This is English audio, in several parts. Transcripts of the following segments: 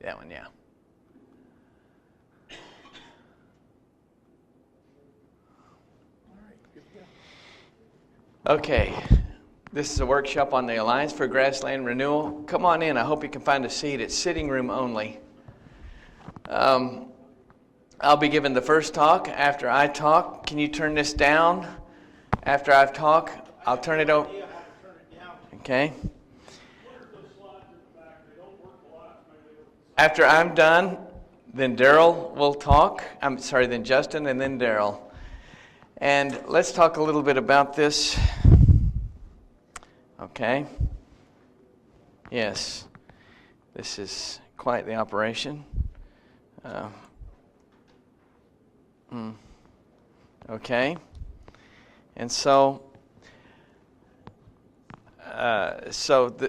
That one, yeah. Okay, this is a workshop on the Alliance for Grassland Renewal. Come on in. I hope you can find a seat. It's sitting room only. I'll be giving the first talk. After I talk, can you turn this down? After I've talked, I'll turn it over. Okay. After I'm done, then Darrel will talk. Then Justin, and then Darrel. And let's talk a little bit about this. Okay. Yes. This is quite the operation. Okay. And so,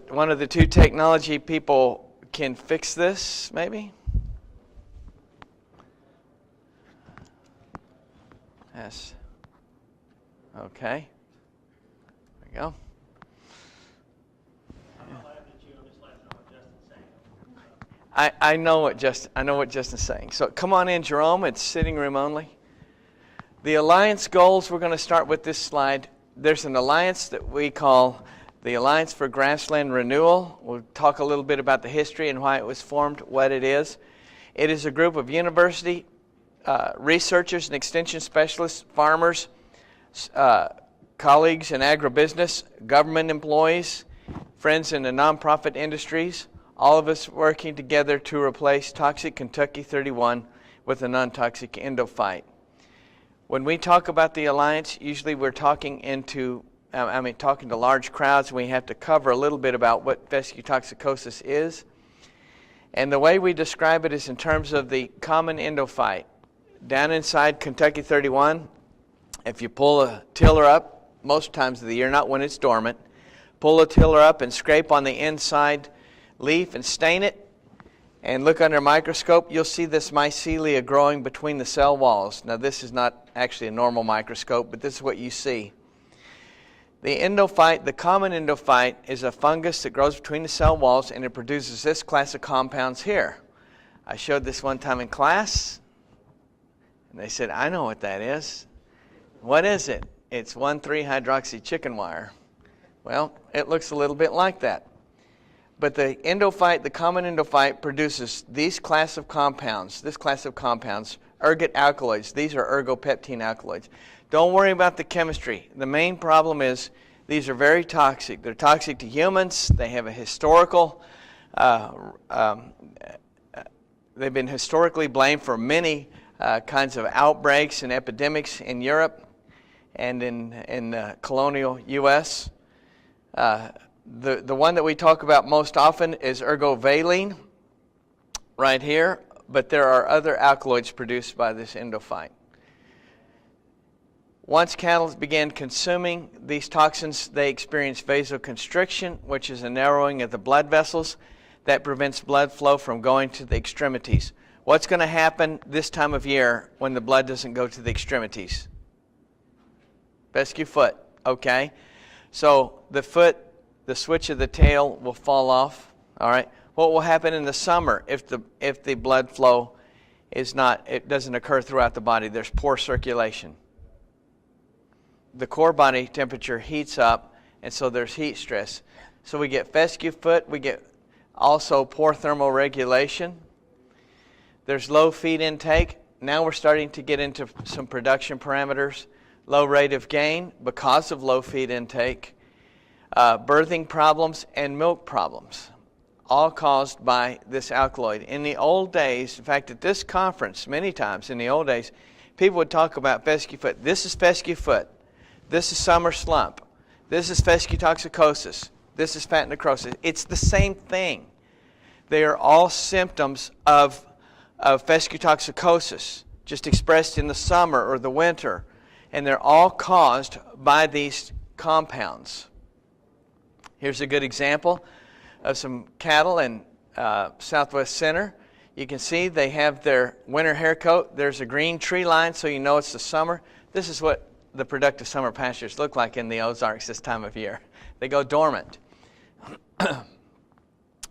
one of the two technology people can fix this, maybe? Yes. Okay. There we go. I know what Justin's saying. So come on in, Jerome. It's sitting room only. The alliance goals, we're going to start with this slide. There's an alliance that we call the Alliance for Grassland Renewal. We'll talk a little bit about the history and why it was formed, what it is. It is a group of university researchers and extension specialists, farmers, colleagues in agribusiness, government employees, friends in the nonprofit industries, all of us working together to replace toxic Kentucky 31 with a non-toxic Endofight. When we talk about the alliance, usually we're talking talking to large crowds, and we have to cover a little bit about what fescue toxicosis is. And the way we describe it is in terms of the common Endofight. Down inside Kentucky 31, if you pull a tiller up, most times of the year, not when it's dormant, pull a tiller up and scrape on the inside leaf and stain it, and look under a microscope, you'll see this mycelia growing between the cell walls. Now this is not actually a normal microscope, but this is what you see. The Endofight, the common Endofight, is a fungus that grows between the cell walls, and it produces this class of compounds here. I showed this one time in class, and they said, I know what that is. What is it? It's 1,3-hydroxy chicken wire. Well, it looks a little bit like that. But the Endofight, the common Endofight, produces this class of compounds, ergot alkaloids. These are ergopeptine alkaloids. Don't worry about the chemistry. The main problem is these are very toxic. They're toxic to humans. They have a historical, they've been historically blamed for many kinds of outbreaks and epidemics in Europe and in colonial U.S. The one that we talk about most often is ergovaline right here, but there are other alkaloids produced by this Endofight. Once cattle began consuming these toxins, they experience vasoconstriction, which is a narrowing of the blood vessels that prevents blood flow from going to the extremities. What's going to happen this time of year when the blood doesn't go to the extremities? Fescue foot, okay? So the foot, the switch of the tail will fall off, all right? What will happen in the summer if the blood flow it doesn't occur throughout the body? There's poor circulation. The core body temperature heats up, and so there's heat stress. So we get fescue foot, we get also poor thermal regulation. There's low feed intake. Now we're starting to get into some production parameters. Low rate of gain because of low feed intake. Birthing problems and milk problems, all caused by this alkaloid. In the old days, in fact, at this conference, many times in the old days, people would talk about fescue foot. This is fescue foot. This is summer slump. This is fescue toxicosis. This is fat necrosis. It's the same thing. They are all symptoms of fescue toxicosis, just expressed in the summer or the winter. And they're all caused by these compounds. Here's a good example of some cattle in Southwest Center. You can see they have their winter hair coat. There's a green tree line, so you know it's the summer. This is what the productive summer pastures look like in the Ozarks this time of year. They go dormant.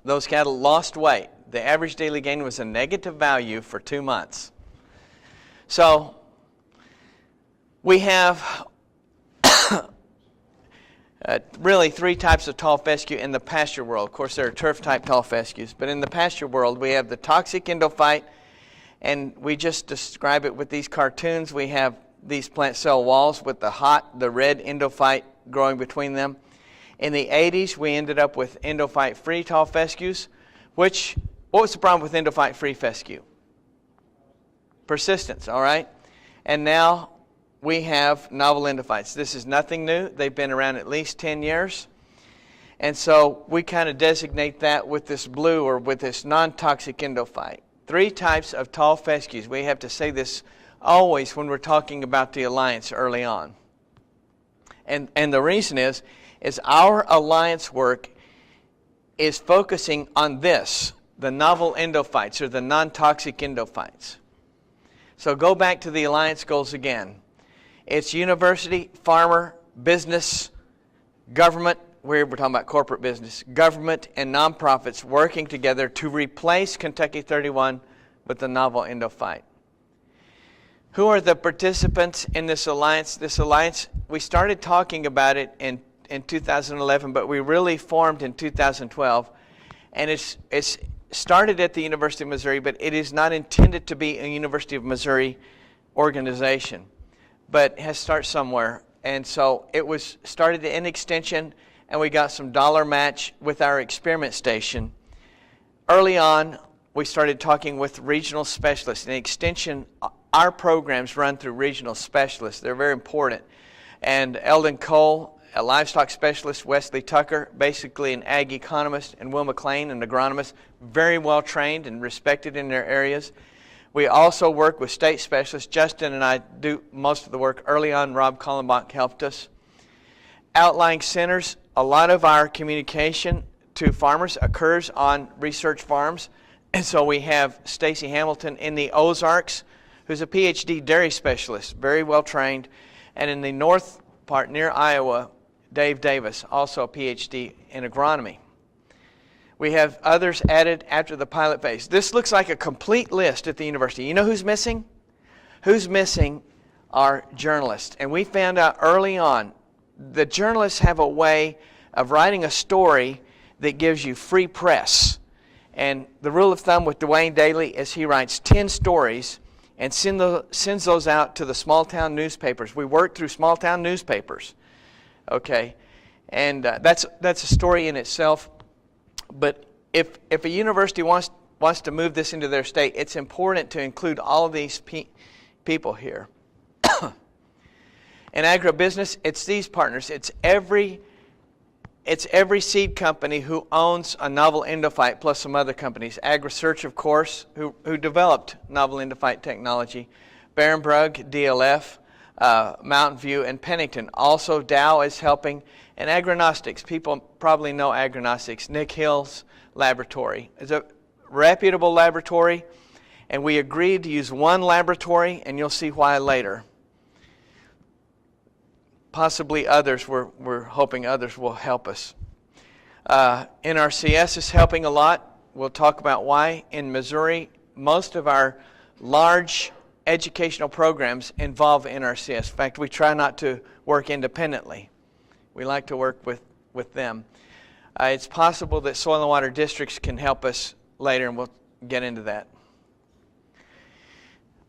Those cattle lost weight. The average daily gain was a negative value for 2 months. So we have really 3 types of tall fescue in the pasture world. Of course, there are turf-type tall fescues, but in the pasture world, we have the toxic endophyte, and we just describe it with these cartoons. We have these plant cell walls with the red endophyte growing between them. In the 80s, we ended up with endophyte-free tall fescues, what was the problem with endophyte-free fescue? Persistence, all right? And now we have novel endophytes. This is nothing new. They've been around at least 10 years. And so we kind of designate that with this blue or with this non-toxic endophyte. 3 types of tall fescues. We have to say this always when we're talking about the alliance early on. And the reason is our alliance work is focusing on this, the novel endophytes or the non-toxic endophytes. So go back to the alliance goals again. It's university, farmer, business, government, we're talking about corporate business, government and nonprofits working together to replace Kentucky 31 with the novel endophyte. Who are the participants in this alliance? This alliance, we started talking about it in 2011, but we really formed in 2012. And it's started at the University of Missouri, but it is not intended to be a University of Missouri organization, but has started somewhere. And so it was started in Extension, and we got some dollar match with our experiment station. Early on, we started talking with regional specialists. In Extension, our programs run through regional specialists. They're very important. And Eldon Cole, a livestock specialist, Wesley Tucker, basically an ag economist, and Will McLean, an agronomist, very well trained and respected in their areas. We also work with state specialists. Justin and I do most of the work early on. Rob Kallenbach helped us. Outlying centers, a lot of our communication to farmers occurs on research farms. And so we have Stacy Hamilton in the Ozarks, who's a PhD dairy specialist, very well trained. And in the north part near Iowa, Dave Davis, also a PhD in agronomy. We have others added after the pilot phase. This looks like a complete list at the university. You know who's missing? Who's missing are journalists. And we found out early on the journalists have a way of writing a story that gives you free press. And the rule of thumb with Dwayne Daly is he writes 10 stories and sends those out to the small town newspapers. We work through small town newspapers, okay? And that's a story in itself. But if a university wants to move this into their state, it's important to include all of these people here. In agribusiness, it's these partners. It's every seed company who owns a novel endophyte plus some other companies. AgResearch, of course, who developed novel endophyte technology. Barenbrug, DLF, Mountain View, and Pennington. Also, Dow is helping. And Agronostics, people probably know Agronostics. Nick Hill's laboratory is a reputable laboratory, and we agreed to use one laboratory, and you'll see why later. Possibly others, we're hoping others will help us. NRCS is helping a lot. We'll talk about why. In Missouri, most of our large educational programs involve NRCS. In fact, we try not to work independently. We like to work with them. It's possible that soil and water districts can help us later, and we'll get into that.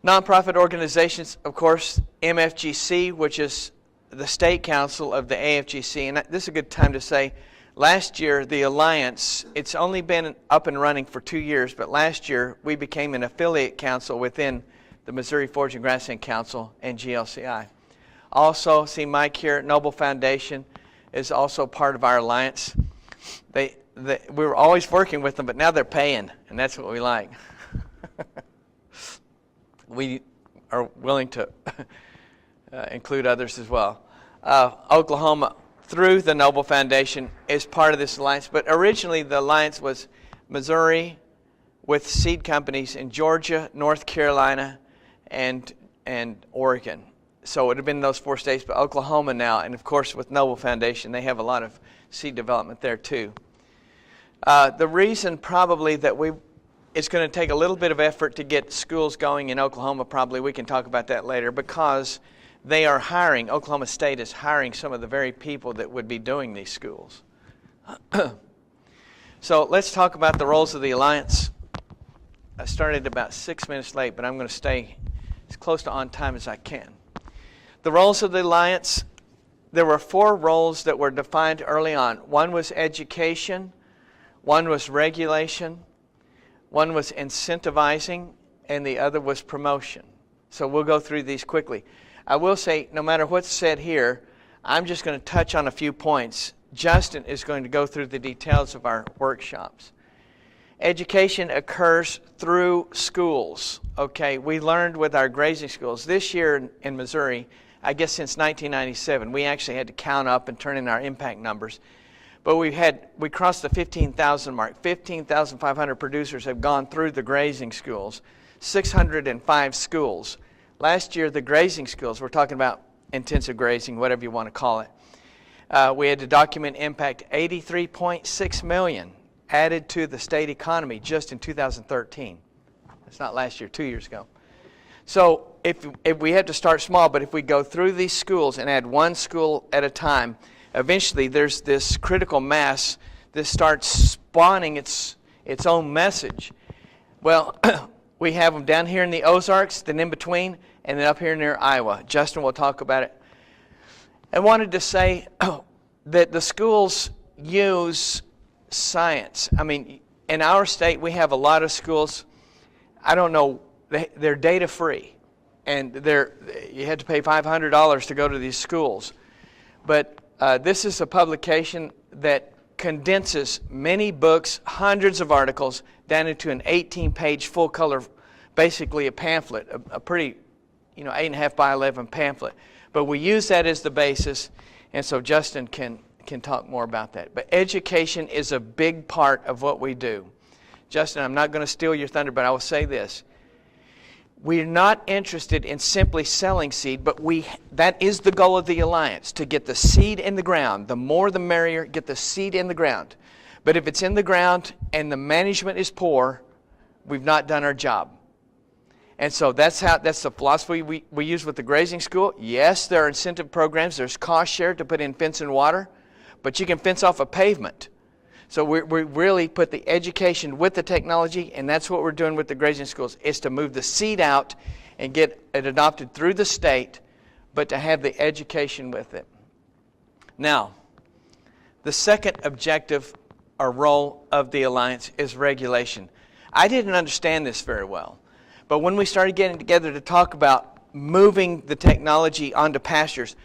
Nonprofit organizations, of course, MFGC, which is the state council of the AFGC, and this is a good time to say, last year the Alliance, it's only been up and running for 2 years, but last year we became an affiliate council within the Missouri Forage and Grassland Council and GLCI. Also, see Mike here, Noble Foundation is also part of our alliance. We were always working with them, but now they're paying, and that's what we like. We are willing to include others as well. Oklahoma, through the Noble Foundation, is part of this alliance, but originally the alliance was Missouri with seed companies in Georgia, North Carolina, and Oregon. So it would have been those 4 states, but Oklahoma now, and of course with Noble Foundation, they have a lot of seed development there too. The reason probably that we it's going to take a little bit of effort to get schools going in Oklahoma, probably. We can talk about that later, because they are hiring, Oklahoma State is hiring some of the very people that would be doing these schools. So let's talk about the roles of the Alliance. I started about 6 minutes late, but I'm going to stay as close to on time as I can. The roles of the Alliance, there were 4 roles that were defined early on. One was education, one was regulation, one was incentivizing, and the other was promotion. So we'll go through these quickly. I will say, no matter what's said here, I'm just going to touch on a few points. Justin is going to go through the details of our workshops. Education occurs through schools. Okay, we learned with our grazing schools. This year in Missouri, I guess since 1997, we actually had to count up and turn in our impact numbers. But we crossed the 15,000 mark. 15,500 producers have gone through the grazing schools. 605 schools. Last year, the grazing schools, we're talking about intensive grazing, whatever you want to call it. We had to document impact 83.6 million added to the state economy just in 2013. That's not last year, 2 years ago. So if we have to start small, but if we go through these schools and add one school at a time, eventually there's this critical mass that starts spawning its own message. Well, we have them down here in the Ozarks, then in between, and then up here near Iowa. Justin will talk about it. I wanted to say that the schools use science. I mean, in our state, we have a lot of schools, I don't know, they're data free. And you had to pay $500 to go to these schools. But this is a publication that condenses many books, hundreds of articles, down into an 18-page full color, basically a pamphlet, a pretty, 8.5 by 11 pamphlet. But we use that as the basis, and so Justin can talk more about that. But education is a big part of what we do. Justin, I'm not going to steal your thunder, but I will say this. We're not interested in simply selling seed, but that is the goal of the Alliance, to get the seed in the ground. The more the merrier, get the seed in the ground. But if it's in the ground and the management is poor, we've not done our job. And so that's the philosophy we use with the grazing school. Yes, there are incentive programs. There's cost share to put in fence and water, but you can fence off a pavement. So we really put the education with the technology, and that's what we're doing with the grazing schools, is to move the seed out and get it adopted through the state, but to have the education with it. Now, the second objective or role of the Alliance is regulation. I didn't understand this very well. But when we started getting together to talk about moving the technology onto pastures,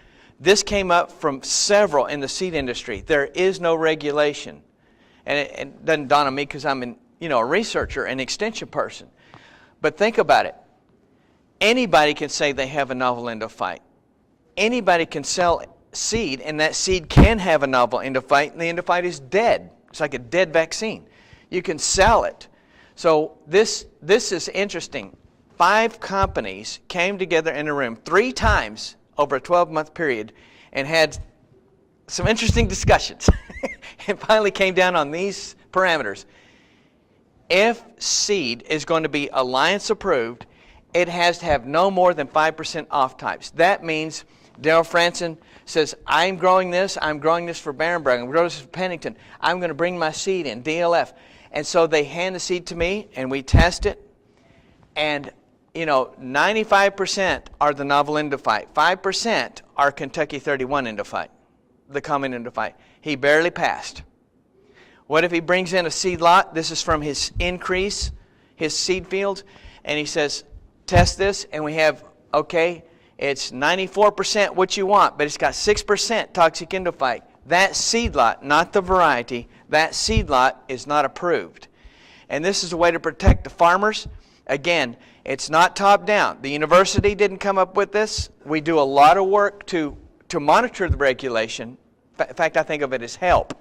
this came up from several in the seed industry. There is no regulation. And it doesn't dawn on me because I'm a researcher, an extension person. But think about it. Anybody can say they have a novel endophyte. Anybody can sell seed, and that seed can have a novel endophyte, and the endophyte is dead. It's like a dead vaccine. You can sell it. So this is interesting. 5 companies came together in a room 3 times over a 12-month period and had some interesting discussions. And finally came down on these parameters. If seed is going to be Alliance approved, it has to have no more than 5% off types. That means Darrel Franson says, I'm growing this for Barrenburg, I'm growing this for Pennington. I'm going to bring my seed in, DLF. And so they hand the seed to me, and we test it. And, 95% are the novel endophyte. 5% are Kentucky 31 endophyte, the common endophyte. He barely passed. What if he brings in a seed lot? This is from his increase, his seed field. And he says, test this, and we have, okay, it's 94% what you want, but it's got 6% toxic endophyte. That seed lot, not the variety, that seed lot is not approved. And this is a way to protect the farmers. Again, it's not top down. The university didn't come up with this. We do a lot of work to monitor the regulation. In fact, I think of it as help.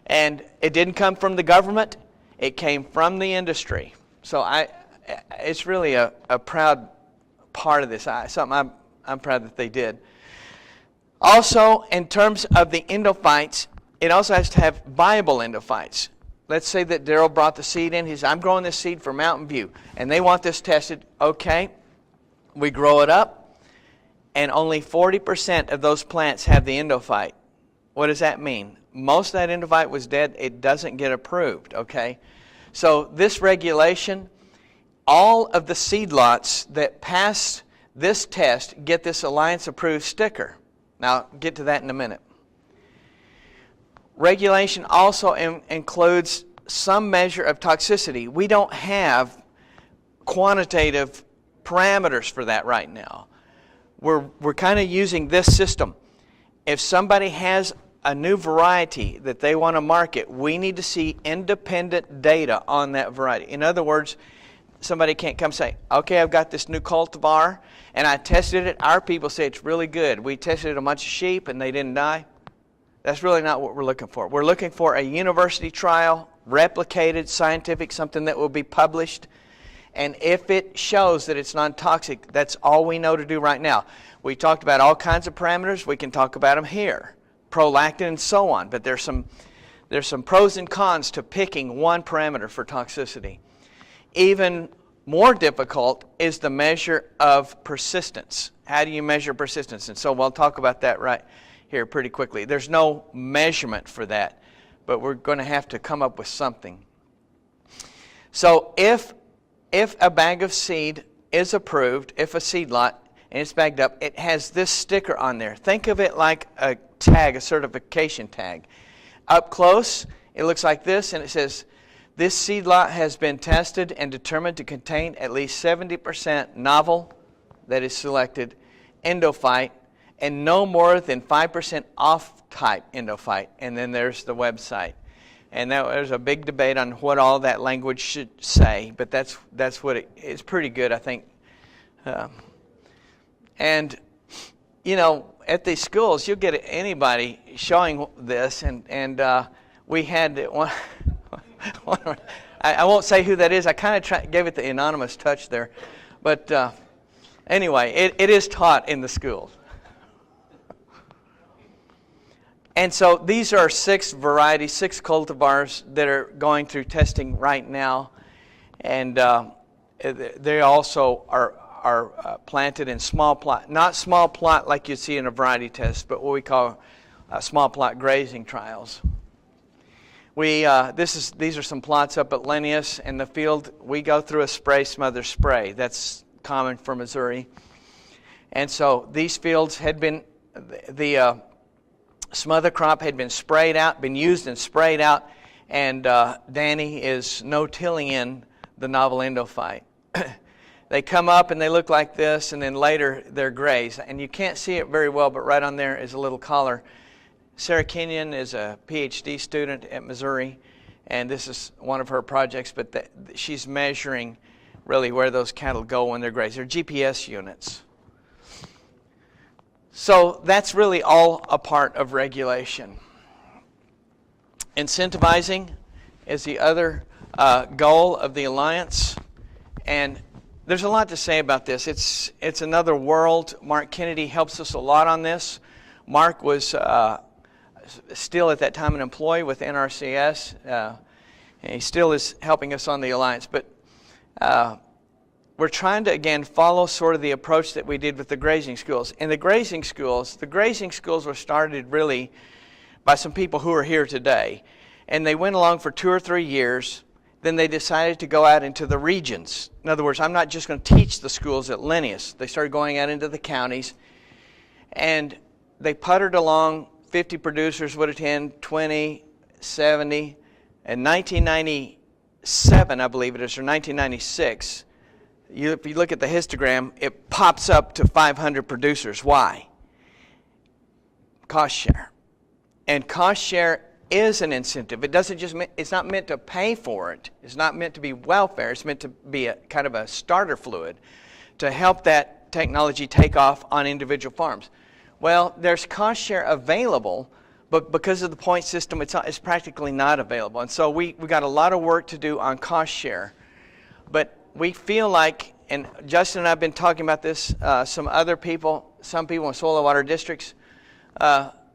And it didn't come from the government. It came from the industry. So it's really a proud part of this. Something I'm proud that they did. Also, in terms of the endophytes, it also has to have viable endophytes. let's say that Darrel brought the seed in. He said, I'm growing this seed for Mountain View, and they want this tested. Okay, we grow it up, and only 40% of those plants have the Endophyte. What does that mean? Most of that Endophyte was dead. It doesn't get approved, okay? So this regulation, all of the seed lots that pass this test get this Alliance approved sticker. Now, I'll get to that in a minute. Regulation also includes some measure of toxicity. We don't have quantitative parameters for that right now. We're kind of using this system. If somebody has a new variety that they want to market, we need to see independent data on that variety. In other words, somebody can't come say, okay, I've got this new cultivar, and I tested it. Our people say it's really good. We tested a bunch of sheep, and they didn't die. That's really not what we're looking for. We're looking for a university trial, replicated, scientific, something that will be published. And if it shows that it's non-toxic, that's all we know to do right now. We talked about all kinds of parameters. We can talk about them here, prolactin and so on. But there's some pros and cons to picking one parameter for toxicity. Even more difficult is the measure of persistence. How do you measure persistence? And so we'll talk about that right here pretty quickly. There's no measurement for that, but we're going to have to come up with something. So if a bag of seed is approved, if a seed lot, and it's bagged up, it has this sticker on there. Think of it like a tag, a certification tag. Up close, it looks like this, and it says, this seed lot has been tested and determined to contain at least 70% novel, that is selected, endophyte, and no more than 5% off-type endophyte. And then there's the website. And there's a big debate on what all that language should say, but that's what it's pretty good, I think. And, you know, at these schools, you'll get anybody showing this, and we had one. I won't say who that is. I kind of gave it the anonymous touch there. But anyway, it is taught in the schools. And so these are 6 varieties, 6 cultivars that are going through testing right now. And they also are planted in small plot. Not small plot like you see in a variety test, but what we call small plot grazing trials. These are some plots up at Linnaeus in the field. We go through a spray smother spray. That's common for Missouri. And so these fields had been, the smother crop had been sprayed out, been used and sprayed out, and Danny is no-tilling in the novel endophyte. They come up and they look like this, and then later they're grazed. And you can't see it very well, but right on there is a little collar. Sarah Kenyon is a PhD student at Missouri, and this is one of her projects, but she's measuring really where those cattle go when they're grazed. They're GPS units. So that's really all a part of regulation. Incentivizing is the other goal of the Alliance, and there's a lot to say about this. It's another world. Mark Kennedy helps us a lot on this. Mark was still at that time an employee with NRCS. And he still is helping us on the Alliance. But we're trying to, again, follow sort of the approach that we did with the grazing schools. In the grazing schools were started really by some people who are here today. And they went along for 2 or 3 years. Then they decided to go out into the regions. In other words, I'm not just going to teach the schools at Linnaeus. They started going out into the counties. And they puttered along. 50 producers would attend, 20, 70. In 1997, I believe it is, or 1996, if you look at the histogram, it pops up to 500 producers. Why? Cost share. And cost share is an incentive. It doesn't just it's not meant to pay for it. It's not meant to be welfare. It's meant to be a kind of a starter fluid to help that technology take off on individual farms. Well, there's cost share available, but because of the point system, it's practically not available. And so we got a lot of work to do on cost share. But we feel like, and Justin and I have been talking about this, some other people, some people in soil and water districts,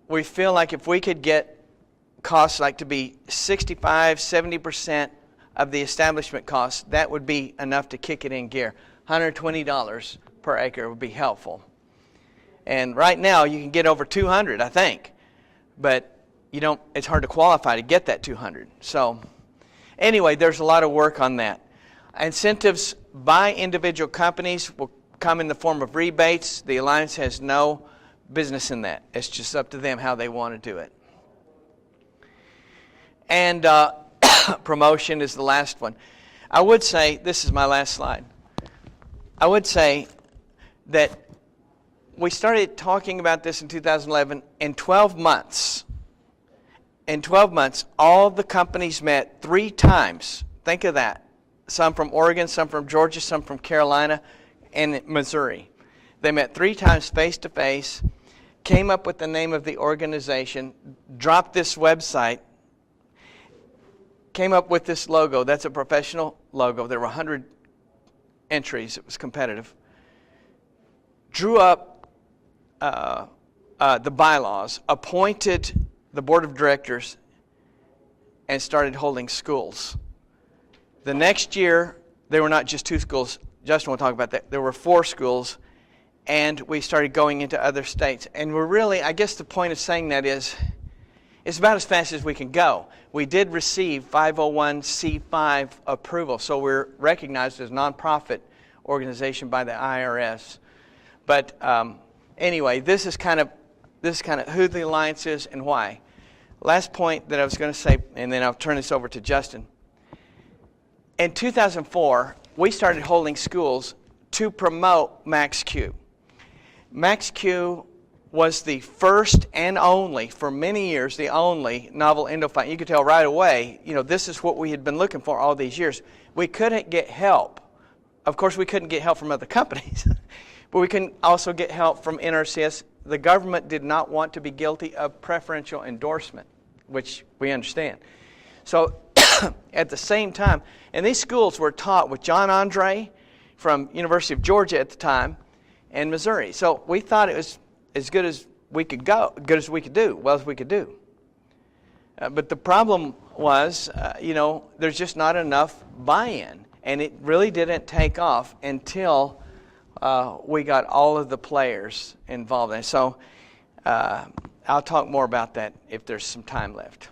we feel like if we could get costs like to be 65-70% of the establishment cost. That would be enough to kick it in gear. $120 per acre would be helpful. And right now you can get over 200, I think, but you don't. It's hard to qualify to get that 200. So anyway, there's a lot of work on that. Incentives by individual companies will come in the form of rebates. The Alliance has no business in that. It's just up to them how they want to do it. And promotion is the last one. I would say, this is my last slide, I would say that we started talking about this in 2011. In 12 months, all the companies met 3 times. Think of that. Some from Oregon, some from Georgia, some from Carolina, and Missouri. They met 3 times face-to-face, came up with the name of the organization, dropped this website, came up with this logo. That's a professional logo. There were 100 entries. It was competitive. Drew up the bylaws, appointed the board of directors, and started holding schools. The next year, there were not just 2 schools. Justin will talk about that. There were 4 schools, and we started going into other states. And we're really, I guess the point of saying that is, it's about as fast as we can go. We did receive 501c5 approval, so we're recognized as a nonprofit organization by the IRS. But anyway, this is kind of who the Alliance is and why. Last point that I was going to say, and then I'll turn this over to Justin. In 2004, we started holding schools to promote Max-Q. Max-Q was the first and only, for many years, the only novel endophyte. You could tell right away, this is what we had been looking for all these years. We couldn't get help. Of course, we couldn't get help from other companies, but we couldn't also get help from NRCS. The government did not want to be guilty of preferential endorsement, which we understand. So at the same time, and these schools were taught with John Andre from University of Georgia at the time and Missouri. So we thought it was as good as we could go, good as we could do, well as we could do. But the problem was, there's just not enough buy-in. And it really didn't take off until we got all of the players involved. And so I'll talk more about that if there's some time left.